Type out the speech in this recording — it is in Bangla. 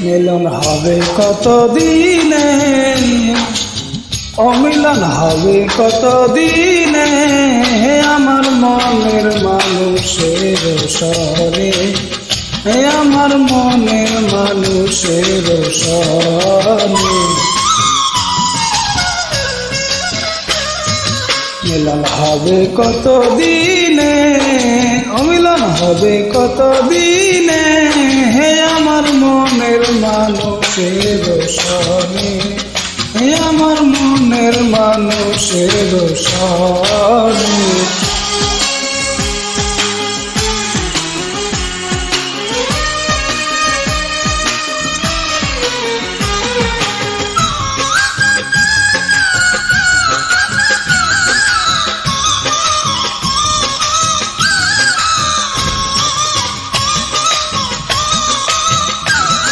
মিলন হবে কত দিনে, অমিলন হবে কত দিনে, আমার মনের মানুষের সরে, আমার মনের মানুষের সরে। মিলন হবে কত দিনে, অমিলন হবে কত দিনে, আমার মনের মানুষের সরে, আমার মনের মানুষের সরে।